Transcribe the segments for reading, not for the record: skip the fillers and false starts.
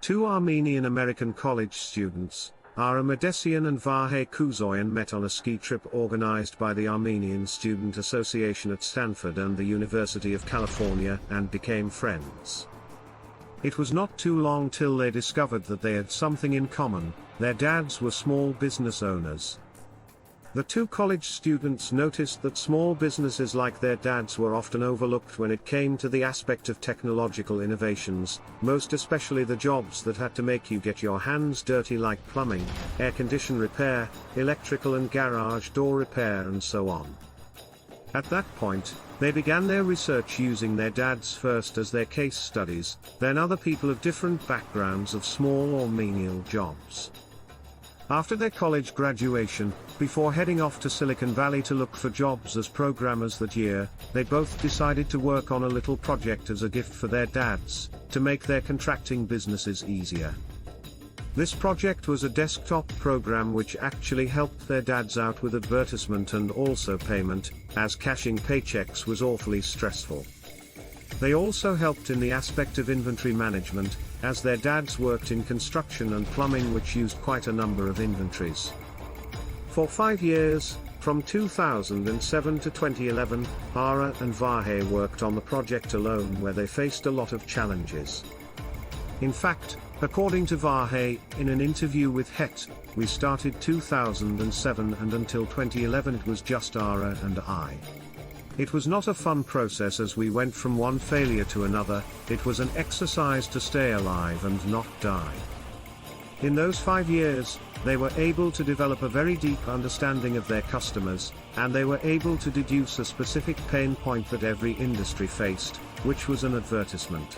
Two Armenian-American college students, Ara Medesian and Vahe Kuzoyan, met on a ski trip organized by the Armenian Student Association at Stanford and the University of California, and became friends. It was not too long till they discovered that they had something in common: their dads were small business owners. The two college students noticed that small businesses like their dads were often overlooked when it came to the aspect of technological innovations, most especially the jobs that had to make you get your hands dirty, like plumbing, air condition repair, electrical and garage door repair, and so on. At that point, they began their research using their dads first as their case studies, then other people of different backgrounds of small or menial jobs. After their college graduation, before heading off to Silicon Valley to look for jobs as programmers that year, they both decided to work on a little project as a gift for their dads, to make their contracting businesses easier. This project was a desktop program which actually helped their dads out with advertisement and also payment, as cashing paychecks was awfully stressful. They also helped in the aspect of inventory management, as their dads worked in construction and plumbing, which used quite a number of inventories. For 5 years, from 2007 to 2011, Ara and Vahe worked on the project alone, where they faced a lot of challenges. In fact, according to Vahe, in an interview with Het, "We started 2007 and until 2011 it was just Ara and I. It was not a fun process as we went from one failure to another, it was an exercise to stay alive and not die." In those 5 years, they were able to develop a very deep understanding of their customers, and they were able to deduce a specific pain point that every industry faced, which was an advertisement.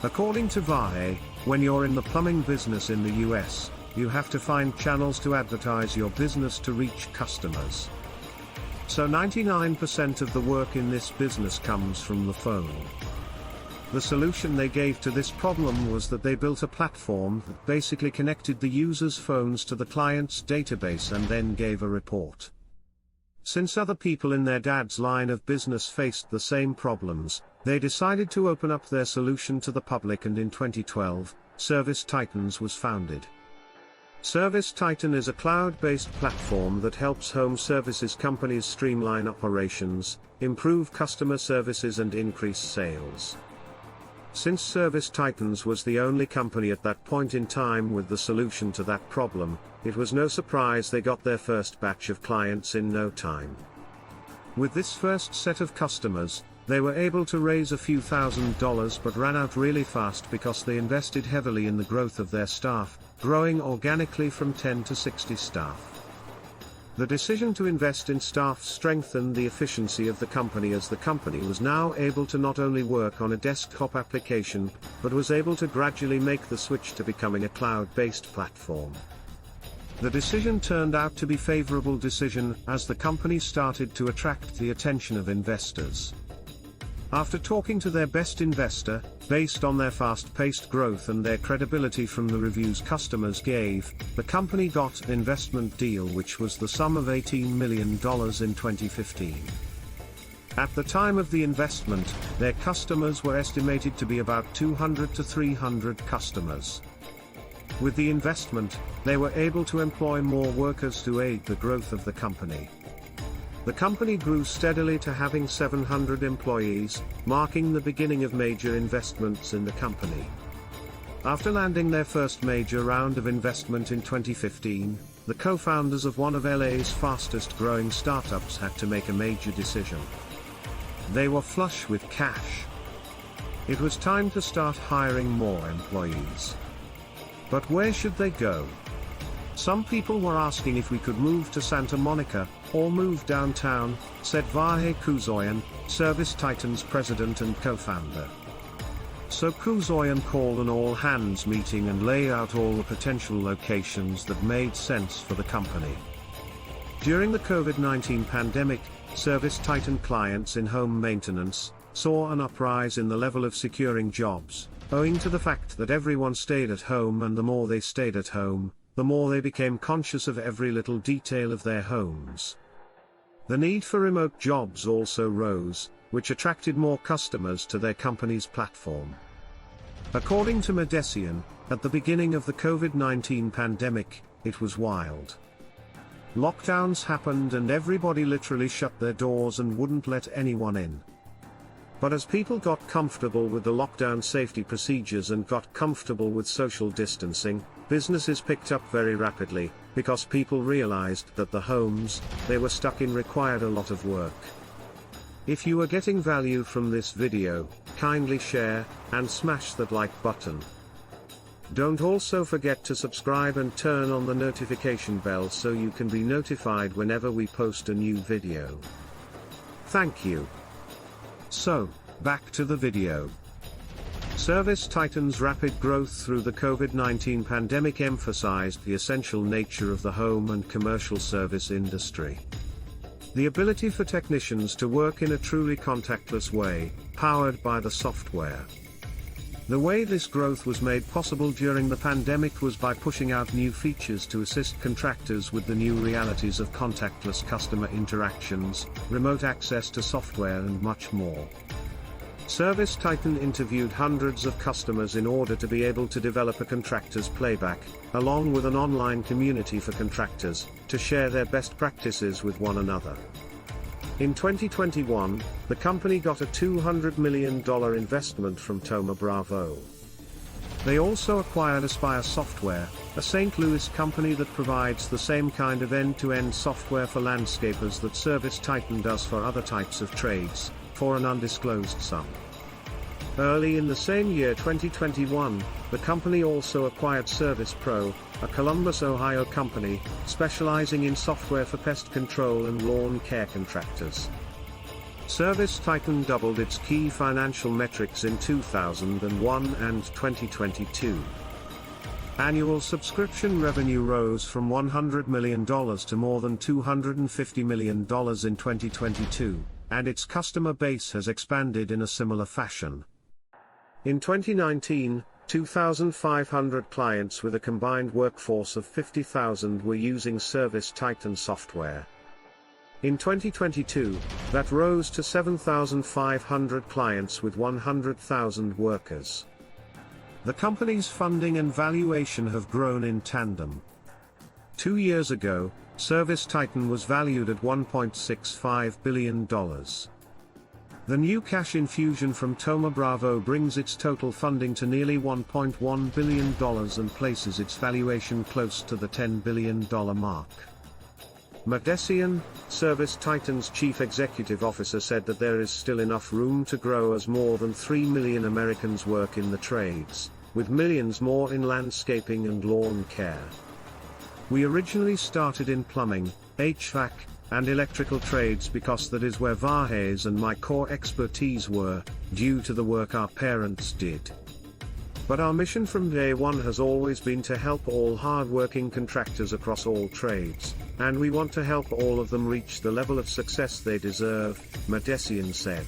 According to Vahe, when you're in the plumbing business in the US, you have to find channels to advertise your business to reach customers. So 99% of the work in this business comes from the phone. The solution they gave to this problem was that they built a platform that basically connected the users' phones to the client's database and then gave a report. Since other people in their dad's line of business faced the same problems, they decided to open up their solution to the public, and in 2012, Servicetitan was founded. Servicetitan is a cloud-based platform that helps home services companies streamline operations, improve customer services and increase sales. Since Servicetitan was the only company at that point in time with the solution to that problem, it was no surprise they got their first batch of clients in no time. With this first set of customers, they were able to raise a few $1,000s but ran out really fast because they invested heavily in the growth of their staff, growing organically from 10 to 60 staff. The decision to invest in staff strengthened the efficiency of the company, as the company was now able to not only work on a desktop application, but was able to gradually make the switch to becoming a cloud-based platform. The decision turned out to be a favorable decision, as the company started to attract the attention of investors. After talking to their best investor, based on their fast-paced growth and their credibility from the reviews customers gave, the company got an investment deal which was the sum of $18 million in 2015. At the time of the investment, their customers were estimated to be about 200 to 300 customers. With the investment, they were able to employ more workers to aid the growth of the company. The company grew steadily to having 700 employees, marking the beginning of major investments in the company. After landing their first major round of investment in 2015, the co-founders of one of LA's fastest growing startups had to make a major decision. They were flush with cash. It was time to start hiring more employees. But where should they go? Some people were asking if we could move to Santa Monica, or move downtown, said Vahe Kuzoyan, Servicetitan's president and co-founder. So Kuzoyan called an all-hands meeting and laid out all the potential locations that made sense for the company. During the COVID-19 pandemic, Servicetitan clients in home maintenance saw an uprise in the level of securing jobs, owing to the fact that everyone stayed at home, and the more they stayed at home, the more they became conscious of every little detail of their homes. The need for remote jobs also rose, which attracted more customers to their company's platform. According to Medesian, At the beginning of the COVID-19 pandemic, it was wild. Lockdowns happened and everybody literally shut their doors and wouldn't let anyone in. But as people got comfortable with the lockdown safety procedures and got comfortable with social distancing, businesses picked up very rapidly, because people realized that the homes they were stuck in required a lot of work. If you are getting value from this video, kindly share, and smash that like button. Don't also forget to subscribe and turn on the notification bell so you can be notified whenever we post a new video. Thank you. So, back to the video. Servicetitan's rapid growth through the COVID-19 pandemic emphasized the essential nature of the home and commercial service industry. The ability for technicians to work in a truly contactless way, powered by the software. The way this growth was made possible during the pandemic was by pushing out new features to assist contractors with the new realities of contactless customer interactions, remote access to software and much more. Servicetitan interviewed hundreds of customers in order to be able to develop a contractor's playback, along with an online community for contractors, to share their best practices with one another. In 2021, the company got a $200 million investment from Thoma Bravo. They also acquired Aspire Software, a St. Louis company that provides the same kind of end-to-end software for landscapers that Servicetitan does for other types of trades, for an undisclosed sum. Early in the same year 2021, the company also acquired ServicePro, a Columbus, Ohio company, specializing in software for pest control and lawn care contractors. Servicetitan doubled its key financial metrics in 2001 and 2022. Annual subscription revenue rose from $100 million to more than $250 million in 2022, and its customer base has expanded in a similar fashion. In 2019, 2,500 clients with a combined workforce of 50,000 were using Servicetitan software. In 2022, that rose to 7,500 clients with 100,000 workers. The company's funding and valuation have grown in tandem. 2 years ago, Servicetitan was valued at $1.65 billion. The new cash infusion from Thoma Bravo brings its total funding to nearly $1.1 billion and places its valuation close to the $10 billion mark. Matt Dessian, Servicetitan's chief executive officer, said that there is still enough room to grow as more than 3 million Americans work in the trades, with millions more in landscaping and lawn care. We originally started in plumbing, HVAC, and electrical trades because that is where Vahe's and my core expertise were, due to the work our parents did. But our mission from day one has always been to help all hard-working contractors across all trades, and we want to help all of them reach the level of success they deserve, Matt Dessian said.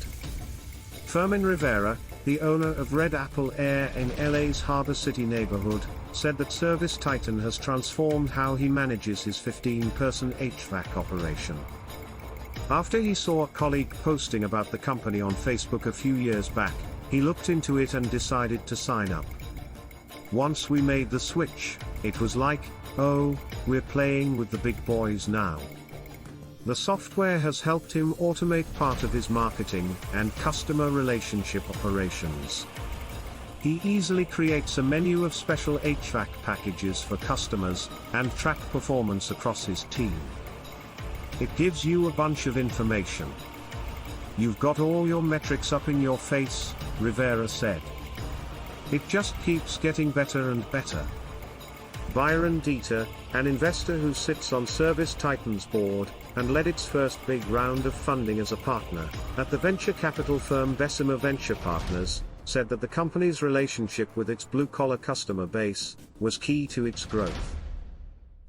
Fermin Rivera, the owner of Red Apple Air in LA's Harbor City neighborhood, said that Servicetitan has transformed how he manages his 15-person HVAC operation. After he saw a colleague posting about the company on Facebook a few years back, he looked into it and decided to sign up. Once we made the switch, it was like, oh, we're playing with the big boys now. The software has helped him automate part of his marketing and customer relationship operations. He easily creates a menu of special HVAC packages for customers, and track performance across his team. It gives you a bunch of information. You've got all your metrics up in your face, Rivera said. It just keeps getting better and better. Byron Dieter, an investor who sits on Servicetitan's board, and led its first big round of funding as a partner, at the venture capital firm Bessemer Venture Partners, said that the company's relationship with its blue-collar customer base was key to its growth.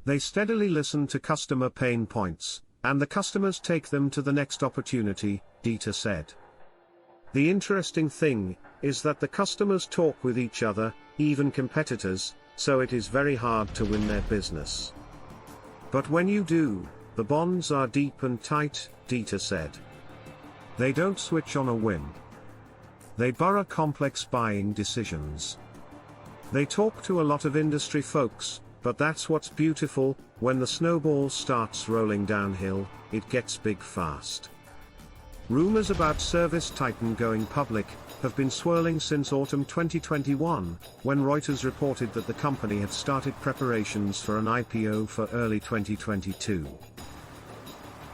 They steadily listen to customer pain points, and the customers take them to the next opportunity, Dieter said. The interesting thing is that the customers talk with each other, even competitors, so it is very hard to win their business. But when you do, the bonds are deep and tight, Dieter said. They don't switch on a whim. They borrow complex buying decisions. They talk to a lot of industry folks, but that's what's beautiful, when the snowball starts rolling downhill, it gets big fast. Rumors about Servicetitan going public have been swirling since autumn 2021, when Reuters reported that the company had started preparations for an IPO for early 2022.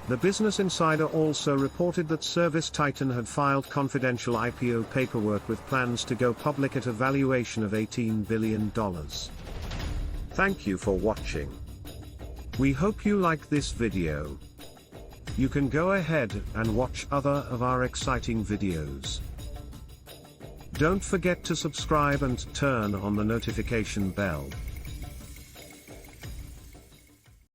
The Business Insider also reported that Servicetitan had filed confidential IPO paperwork with plans to go public at a valuation of $18 billion. Thank you for watching. We hope you like this video. You can go ahead and watch other of our exciting videos. Don't forget to subscribe and turn on the notification bell.